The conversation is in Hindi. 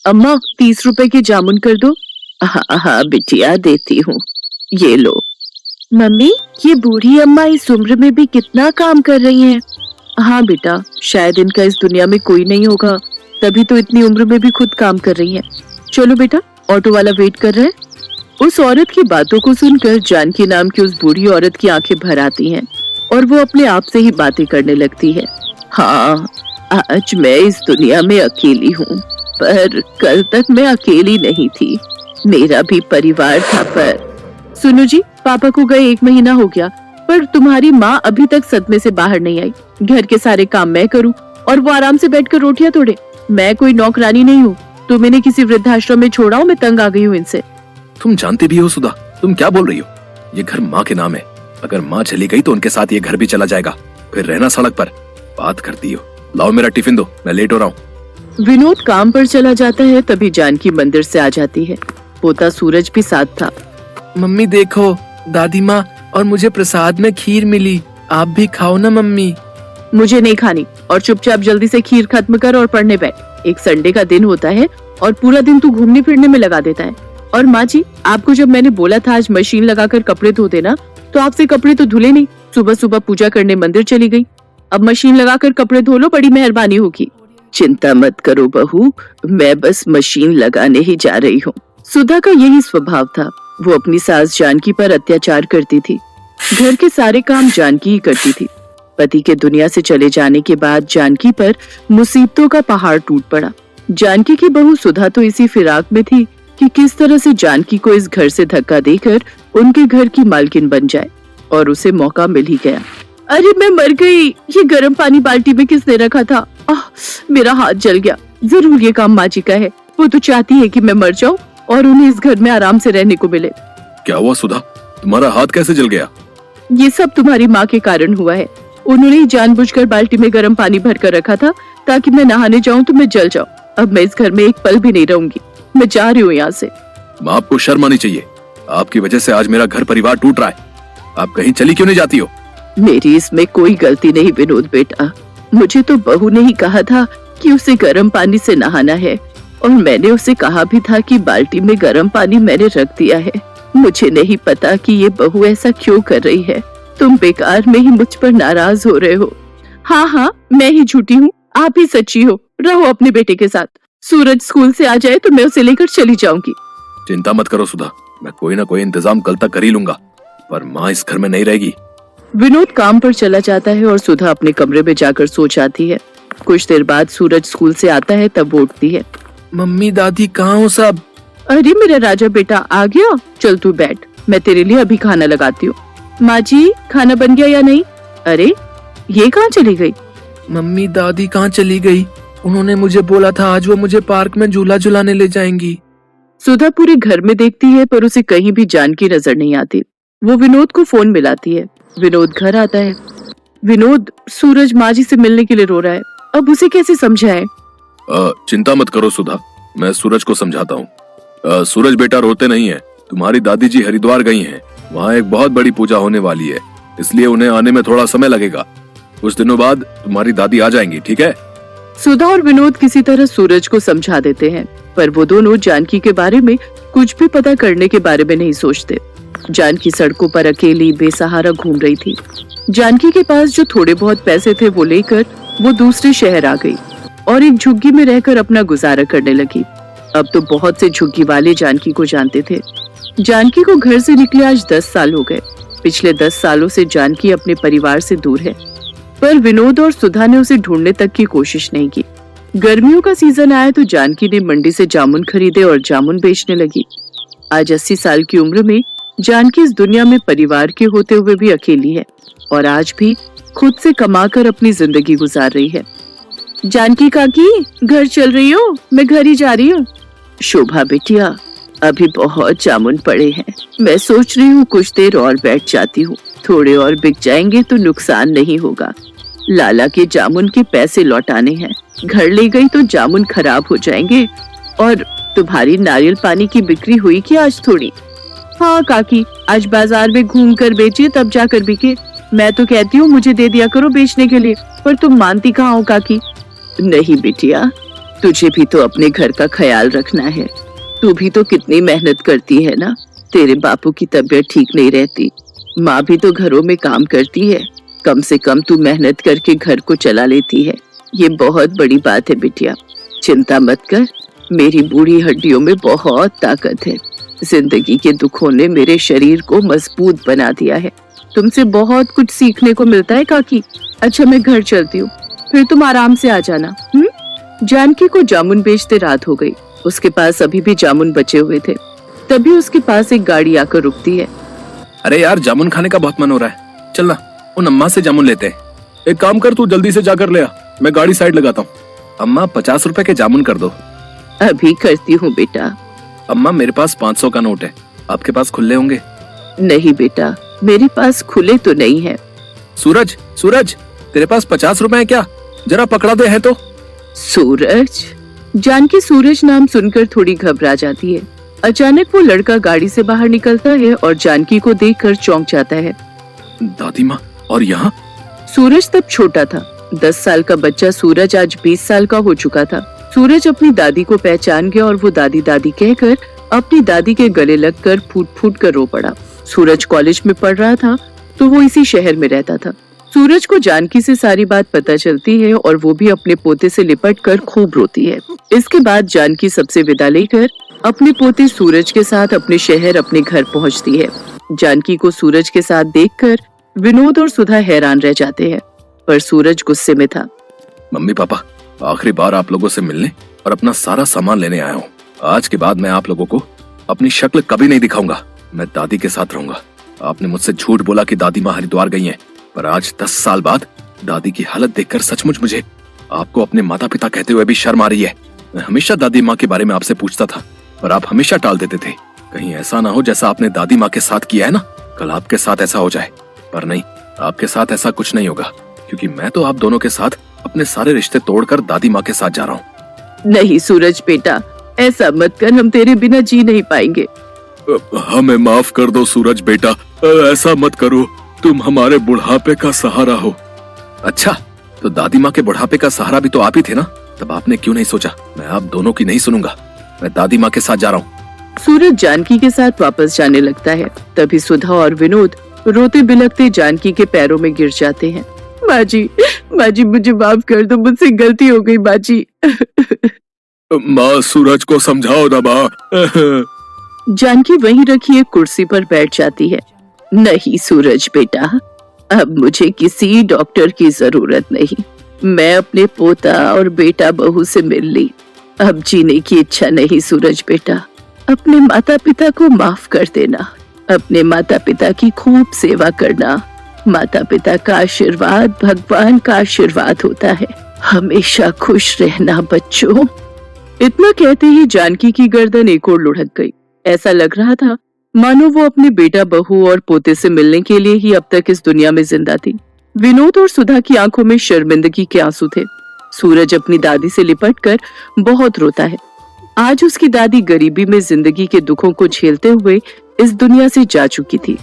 अम्मा 30 रुपए के जामुन कर दो। हाँ हाँ बिटिया देती हूँ, ये लो। मम्मी, ये बूढ़ी अम्मा इस उम्र में भी कितना काम कर रही हैं। हाँ बेटा, शायद इनका इस दुनिया में कोई नहीं होगा, तभी तो इतनी उम्र में भी खुद काम कर रही हैं। चलो बेटा, ऑटो वाला वेट कर रहा है। उस औरत की बातों को सुनकर जानकी नाम की उस बूढ़ी औरत की आंखें भर आती हैं और वो अपने आप से ही बातें करने लगती है। हाँ, आज मैं इस दुनिया में अकेली हूँ, पर कल तक मैं अकेली नहीं थी, मेरा भी परिवार था। पर सुनो जी, पापा को गए 1 महीना हो गया, पर तुम्हारी माँ अभी तक सदमे से बाहर नहीं आई। घर के सारे काम मैं करूँ और वो आराम से बैठकर रोटियां तोड़े। मैं कोई नौकरानी नहीं हूँ, तुम इन्हें किसी वृद्धाश्रम में छोड़ाओ, मैं तंग आ गई हूँ इनसे। तुम जानती भी हो सुधा, तुम क्या बोल रही हो? ये घर माँ के नाम है, अगर माँ चली गई तो उनके साथ ये घर भी चला जाएगा, फिर रहना सड़क पर। बात करती हो। लाओ मेरा टिफिन दो, मैं लेट हो रहा हूँ। विनोद काम पर चला जाता है, तभी जानकी मंदिर से आ जाती है। पोता सूरज भी साथ था। मम्मी देखो, दादी माँ और मुझे प्रसाद में खीर मिली, आप भी खाओ ना मम्मी। मुझे नहीं खानी, और चुपचाप जल्दी से खीर खत्म कर और पढ़ने बैठ। एक संडे का दिन होता है और पूरा दिन तू घूमने फिरने में लगा देता है। और माँ जी, आपको जब मैंने बोला था आज मशीन लगाकर कपड़े धो देना, तो आपसे कपड़े तो धुले नहीं, सुबह सुबह पूजा करने मंदिर चली गई। अब मशीन लगाकर कपड़े धो लो, बड़ी मेहरबानी होगी। चिंता मत करो बहू, मैं बस मशीन लगाने ही जा रही हूँ। सुधा का यही स्वभाव था, वो अपनी सास जानकी पर अत्याचार करती थी। घर के सारे काम जानकी ही करती थी। पति के दुनिया से चले जाने के बाद जानकी पर मुसीबतों का पहाड़ टूट पड़ा। जानकी की बहू सुधा तो इसी फिराक में थी कि किस तरह से जानकी को इस घर से धक्का देकर उनके घर की मालकिन बन जाए, और उसे मौका मिल ही गया। अरे मैं मर गई, ये गर्म पानी बाल्टी में किसने रखा था? मेरा हाथ जल गया। जरूर ये काम माँ जी का है, वो तो चाहती है कि मैं मर जाऊं और उन्हें इस घर में आराम से रहने को मिले। क्या हुआ सुधा, तुम्हारा हाथ कैसे जल गया? ये सब तुम्हारी माँ के कारण हुआ है। उन्होंने जानबूझकर बाल्टी में गर्म पानी भर कर रखा था ताकि मैं नहाने जाऊं तो मैं जल जाऊं। अब मैं इस घर में एक पल भी नहीं रहूंगी, मैं जा रही हूँ यहाँ से। माँ, आपको शर्म आनी चाहिए, आपकी वजह से आज मेरा घर परिवार टूट रहा है। आप कहीं चली क्यों नहीं जाती हो? मेरी इसमें कोई गलती नहीं विनोद बेटा, मुझे तो बहू ने ही कहा था कि उसे गर्म पानी से नहाना है, और मैंने उसे कहा भी था कि बाल्टी में गर्म पानी मैंने रख दिया है। मुझे नहीं पता कि ये बहू ऐसा क्यों कर रही है। तुम बेकार में ही मुझ पर नाराज हो रहे हो। हाँ हाँ, मैं ही झूठी हूँ, आप ही सच्ची हो। रहो अपने बेटे के साथ, सूरज स्कूल से आ जाए तो मैं उसे लेकर चली जाऊंगी। चिंता मत करो सुधा, मैं कोई ना कोई इंतजाम कल तक कर ही लूंगा, पर माँ इस घर में नहीं रहेगी। विनोद काम पर चला जाता है और सुधा अपने कमरे में जाकर सो जाती है। कुछ देर बाद सूरज स्कूल से आता है, तब वो उठती है। मम्मी दादी कहाँ हो सब? अरे मेरा राजा बेटा आ गया, चल तू बैठ, मैं तेरे लिए अभी खाना लगाती हूँ। माँ जी, खाना बन गया या नहीं? अरे ये कहाँ चली गई? मम्मी दादी कहाँ चली गई? उन्होंने मुझे बोला था आज वो मुझे पार्क में झूला झुलाने ले जाएंगी। सुधा पूरे घर में देखती है पर उसे कहीं भी जानकी नजर नहीं आती। वो विनोद को फोन मिलाती है। विनोद घर आता है। विनोद, सूरज माँ जी से मिलने के लिए रो रहा है, अब उसे कैसे समझाए? चिंता मत करो सुधा, मैं सूरज को समझाता हूँ। सूरज बेटा रोते नहीं है, तुम्हारी दादी जी हरिद्वार गई हैं, वहाँ एक बहुत बड़ी पूजा होने वाली है, इसलिए उन्हें आने में थोड़ा समय लगेगा। कुछ दिनों बाद तुम्हारी दादी आ जाएंगी, ठीक है? सुधा और विनोद किसी तरह सूरज को समझा देते हैं, पर वो दोनों जानकी के बारे में कुछ भी पता करने के बारे में नहीं सोचते। जानकी सड़कों पर अकेली बेसहारा घूम रही थी। जानकी के पास जो थोड़े बहुत पैसे थे वो लेकर वो दूसरे शहर आ गई और एक झुग्गी में रहकर अपना गुजारा करने लगी। अब तो बहुत से झुग्गी वाले जानकी को जानते थे। जानकी को घर से निकले आज 10 साल हो गए। पिछले 10 सालों से जानकी अपने परिवार से दूर है, पर विनोद और सुधा ने उसे ढूंढने तक की कोशिश नहीं की। गर्मियों का सीजन आया तो जानकी ने मंडी से जामुन खरीदे और जामुन बेचने लगी। आज 80 साल की उम्र में जानकी इस दुनिया में परिवार के होते हुए भी अकेली है और आज भी खुद से कमाकर अपनी जिंदगी गुजार रही है। जानकी काकी, घर चल रही हो? मैं घर ही जा रही हूँ। शोभा बेटिया, अभी बहुत जामुन पड़े हैं, मैं सोच रही हूँ कुछ देर और बैठ जाती हूँ, थोड़े और बिक जाएंगे तो नुकसान नहीं होगा। लाला के जामुन के पैसे लौटाने हैं, घर ले गई तो जामुन खराब हो जाएंगे। और तुम्हारी नारियल पानी की बिक्री हुई क्या आज थोड़ी? हाँ काकी, आज बाजार में घूम कर बेचे तब जाकर बिके। मैं तो कहती हूँ मुझे दे दिया करो बेचने के लिए, पर तुम मानती कहाँ हो काकी? नहीं बिटिया, तुझे भी तो अपने घर का ख्याल रखना है। तू भी तो कितनी मेहनत करती है ना। तेरे बापू की तबीयत ठीक नहीं रहती, माँ भी तो घरों में काम करती है। कम से कम तू मेहनत करके घर को चला लेती है, ये बहुत बड़ी बात है बिटिया। चिंता मत कर, मेरी बूढ़ी हड्डियों में बहुत ताकत है। जिंदगी के दुखों ने मेरे शरीर को मजबूत बना दिया है। तुमसे बहुत कुछ सीखने को मिलता है काकी। अच्छा मैं घर चलती हूँ, फिर तुम आराम से आ जाना। जानकी को जामुन बेचते रात हो गई। उसके पास अभी भी जामुन बचे हुए थे। तभी उसके पास एक गाड़ी आकर रुकती है। अरे यार, जामुन खाने का बहुत मन हो रहा है, चल ना उन अम्मा से जामुन लेते हैं। एक काम कर, तू जल्दी से जाकर ले आ, मैं गाड़ी साइड लगाता हूँ। अम्मा 50 रुपए के जामुन कर दो। अभी करती हूँ बेटा। अम्मा मेरे पास 500 का नोट है, आपके पास खुले होंगे? नहीं बेटा, मेरे पास खुले तो नहीं है। सूरज, सूरज, तेरे पास 50 रुपए हैं क्या? जरा पकड़ा दे है तो। सूरज। जानकी सूरज नाम सुनकर थोड़ी घबरा जाती है। अचानक वो लड़का गाड़ी से बाहर निकलता है और जानकी को देखकर चौंक जाता है। दादी माँ, और यहाँ? सूरज तब छोटा था। 10 साल का बच्चा सूरज आज 20 साल का हो चुका था। सूरज अपनी दादी को पहचान गया और वो दादी दादी कहकर अपनी दादी के गले लगकर फूट फूट कर रो पड़ा। सूरज कॉलेज में पढ़ रहा था तो वो इसी शहर में रहता था। सूरज को जानकी से सारी बात पता चलती है और वो भी अपने पोते से लिपट कर खूब रोती है। इसके बाद जानकी सबसे विदा लेकर अपने पोते सूरज के साथ अपने शहर अपने घर पहुंचती है। जानकी को सूरज के साथ देखकर विनोद और सुधा हैरान रह जाते हैं, पर सूरज गुस्से में था। मम्मी पापा, आखिरी बार आप लोगों से मिलने और अपना सारा सामान लेने आया हूँ। आज के बाद मैं आप लोगों को अपनी शक्ल कभी नहीं दिखाऊंगा। मैं दादी के साथ रहूंगा। आपने मुझसे झूठ बोला कि दादी माँ हरिद्वार गई हैं, पर आज 10 साल बाद दादी की हालत देखकर सचमुच मुझे आपको अपने माता पिता कहते हुए भी शर्म आ रही है। मैं हमेशा दादी माँ के बारे में आपसे पूछता था, पर आप हमेशा टाल देते थे। कहीं ऐसा ना हो जैसा आपने दादी माँ के साथ किया है ना, कल आपके साथ ऐसा हो जाए। पर नहीं, आपके साथ ऐसा कुछ नहीं होगा, क्योंकि मैं तो आप दोनों के साथ अपने सारे रिश्ते तोड़कर दादी माँ के साथ जा रहा हूँ। नहीं सूरज बेटा, ऐसा मत कर, हम तेरे बिना जी नहीं पाएंगे। हमें माफ कर दो सूरज बेटा, ऐसा मत करो, तुम हमारे बुढ़ापे का सहारा हो। अच्छा, तो दादी माँ के बुढ़ापे का सहारा भी तो आप ही थे ना, तब आपने क्यों नहीं सोचा मैं आप दोनों की नहीं सुनूंगा, मैं दादी माँ के साथ जा रहा हूँ। सूरज जानकी के साथ वापस जाने लगता है। तभी सुधा और विनोद रोते बिलखते जानकी के पैरों में गिर जाते हैं। माँ जी मुझे माफ कर दो, मुझसे गलती हो गई माँ जी। माँ, सूरज को समझाओ ना माँ। जानकी वहीं रखी एक कुर्सी पर बैठ जाती है। नहीं सूरज बेटा, अब मुझे किसी डॉक्टर की जरूरत नहीं। मैं अपने पोता और बेटा बहू से मिल ली। अब जीने की इच्छा नहीं सूरज बेटा। अपने माता पिता को माफ कर देना। अपने माता पिता की खूब सेवा करना। माता पिता का आशीर्वाद भगवान का आशीर्वाद होता है। हमेशा खुश रहना बच्चों। इतना कहते ही जानकी की गर्दन एक ओर लुढ़क गई। ऐसा लग रहा था मानो वो अपने बेटा बहू और पोते से मिलने के लिए ही अब तक इस दुनिया में जिंदा थी। विनोद और सुधा की आंखों में शर्मिंदगी के आंसू थे। सूरज अपनी दादी से लिपटकर बहुत रोता है। आज उसकी दादी गरीबी में जिंदगी के दुखों को झेलते हुए इस दुनिया से जा चुकी थी।